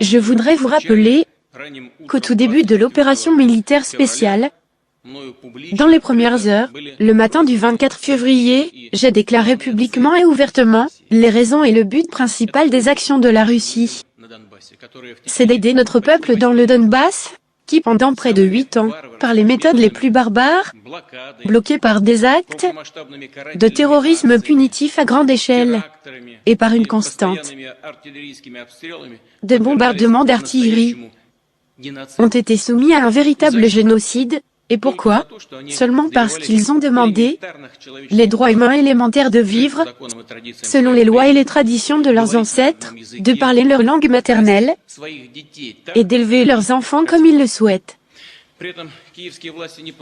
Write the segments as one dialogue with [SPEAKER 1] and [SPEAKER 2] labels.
[SPEAKER 1] Je voudrais vous rappeler qu'au tout début de l'opération militaire spéciale, dans les premières heures, le matin du 24 février, j'ai déclaré publiquement et ouvertement les raisons et le but principal des actions de la Russie. C'est d'aider notre peuple dans le Donbass, qui pendant près de 8 ans, par les méthodes les plus barbares, bloqué par des actes de terrorisme punitif à grande échelle, et par une constante de bombardements d'artillerie, ont été soumis à un véritable génocide. Et pourquoi? Seulement parce qu'ils ont demandé les droits humains élémentaires de vivre, selon les lois et les traditions de leurs ancêtres, de parler leur langue maternelle et d'élever leurs enfants comme ils le souhaitent.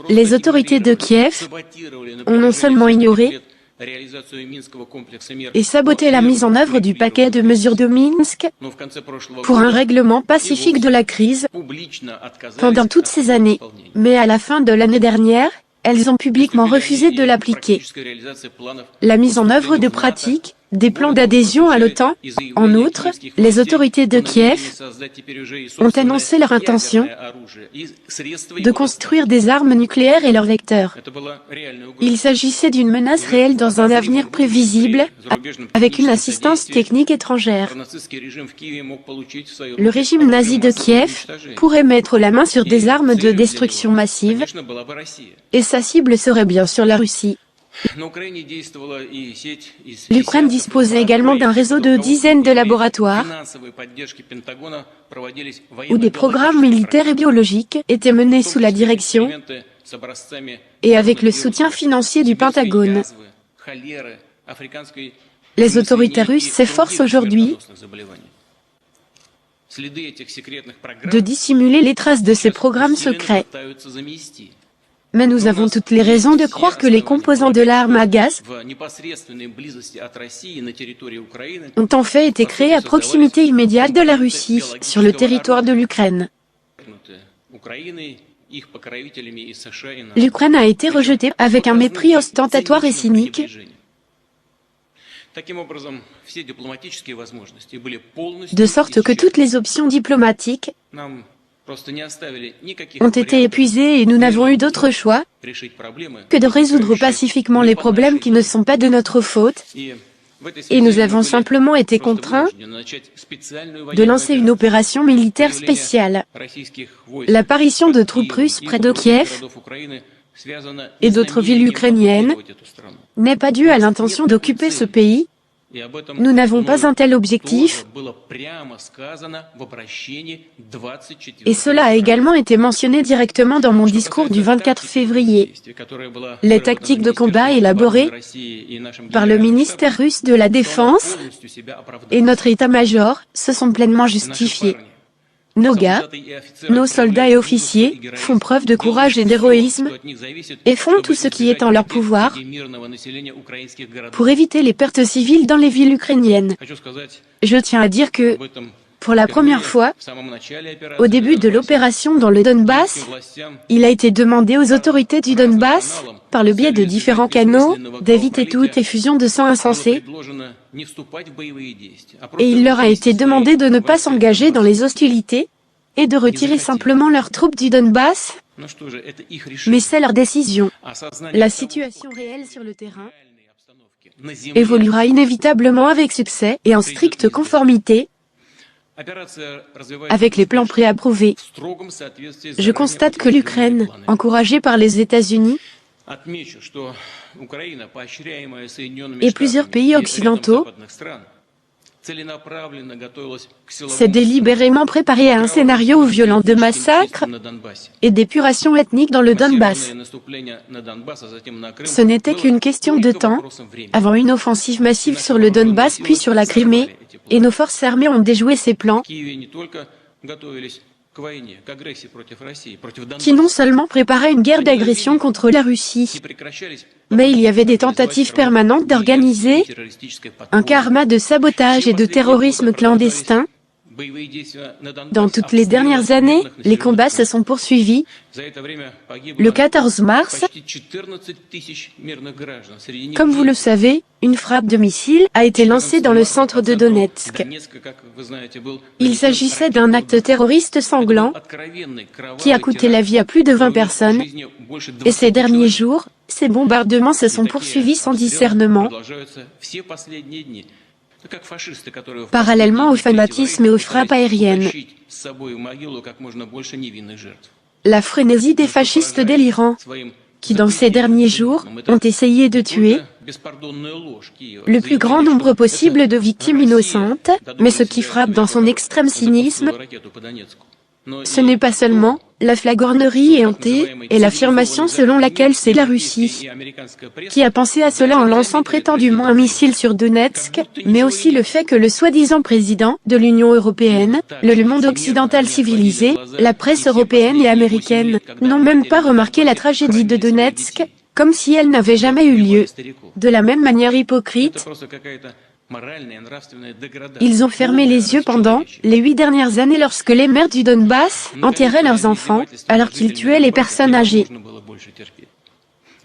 [SPEAKER 1] Les autorités de Kiev ont non seulement ignoré et saboté la mise en œuvre du paquet de mesures de Minsk pour un règlement pacifique de la crise pendant toutes ces années, mais à la fin de l'année dernière, elles ont publiquement refusé de l'appliquer. La mise en œuvre de pratiques des plans d'adhésion à l'OTAN. En outre, les autorités de Kiev ont annoncé leur intention de construire des armes nucléaires et leurs vecteurs. Il s'agissait d'une menace réelle dans un avenir prévisible, avec une assistance technique étrangère. Le régime nazi de Kiev pourrait mettre la main sur des armes de destruction massive, et sa cible serait bien sûr la Russie. L'Ukraine disposait également d'un réseau de dizaines de laboratoires où des programmes militaires et biologiques étaient menés sous la direction et avec le soutien financier du Pentagone. Les autorités russes s'efforcent aujourd'hui de dissimuler les traces de ces programmes secrets. Mais nous avons toutes les raisons de croire que les composants de l'arme à gaz ont en fait été créés à proximité immédiate de la Russie, sur le territoire de l'Ukraine. L'Ukraine a été rejetée avec un mépris ostentatoire et cynique. De sorte que toutes les options diplomatiques ont été épuisées et nous n'avons eu d'autre choix que de résoudre pacifiquement les problèmes qui ne sont pas de notre faute, et nous avons simplement été contraints de lancer une opération militaire spéciale. L'apparition de troupes russes près de Kiev et d'autres villes ukrainiennes n'est pas due à l'intention d'occuper ce pays. Nous n'avons pas un tel objectif, et cela a également été mentionné directement dans mon discours du 24 février. Les tactiques de combat élaborées par le ministère russe de la Défense et notre état-major se sont pleinement justifiées. Nos gars, nos soldats et officiers font preuve de courage et d'héroïsme et font tout ce qui est en leur pouvoir pour éviter les pertes civiles dans les villes ukrainiennes. Je tiens à dire que, pour la première fois, au début de l'opération dans le Donbass, il a été demandé aux autorités du Donbass, par le biais de différents canaux, d'éviter toute effusion de sang insensée, et il leur a été demandé de ne pas s'engager dans les hostilités et de retirer simplement leurs troupes du Donbass, mais c'est leur décision. La situation réelle sur le terrain évoluera inévitablement avec succès et en stricte conformité avec les plans préapprouvés. Je constate que l'Ukraine, encouragée par les États-Unis et plusieurs pays occidentaux, s'est délibérément préparée à un scénario violent de massacre et d'épuration ethnique dans le Donbass. Ce n'était qu'une question de temps avant une offensive massive sur le Donbass puis sur la Crimée, et nos forces armées ont déjoué ces plans qui non seulement préparaient une guerre d'agression contre la Russie, mais il y avait des tentatives permanentes d'organiser un karma de sabotage et de terrorisme clandestin Dans toutes les dernières années, les combats se sont poursuivis. Le 14 mars, comme vous le savez, une frappe de missile a été lancée dans le centre de Donetsk. Il s'agissait d'un acte terroriste sanglant qui a coûté la vie à plus de 20 personnes. Et ces derniers jours, ces bombardements se sont poursuivis sans discernement. Parallèlement au fanatisme et aux frappes aériennes. La frénésie des fascistes délirants, qui dans ces derniers jours ont essayé de tuer le plus grand nombre possible de victimes innocentes, mais ce qui frappe dans son extrême cynisme, ce n'est pas seulement la flagornerie éhontée et l'affirmation selon laquelle c'est la Russie qui a pensé à cela en lançant prétendument un missile sur Donetsk, mais aussi le fait que le soi-disant président de l'Union européenne, le monde occidental civilisé, la presse européenne et américaine, n'ont même pas remarqué la tragédie de Donetsk, comme si elle n'avait jamais eu lieu. De la même manière hypocrite, ils ont fermé les yeux pendant les 8 dernières années lorsque les mères du Donbass enterraient leurs enfants, alors qu'ils tuaient les personnes âgées.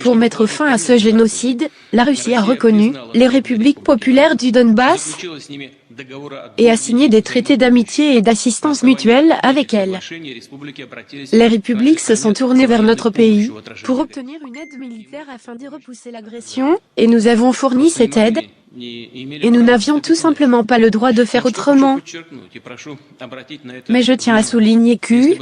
[SPEAKER 1] Pour mettre fin à ce génocide, la Russie a reconnu les républiques populaires du Donbass et a signé des traités d'amitié et d'assistance mutuelle avec elles. Les républiques se sont tournées vers notre pays pour obtenir une aide militaire afin d'y repousser l'agression, et nous avons fourni cette aide. Et nous n'avions tout simplement pas le droit de faire autrement. Mais je tiens à souligner que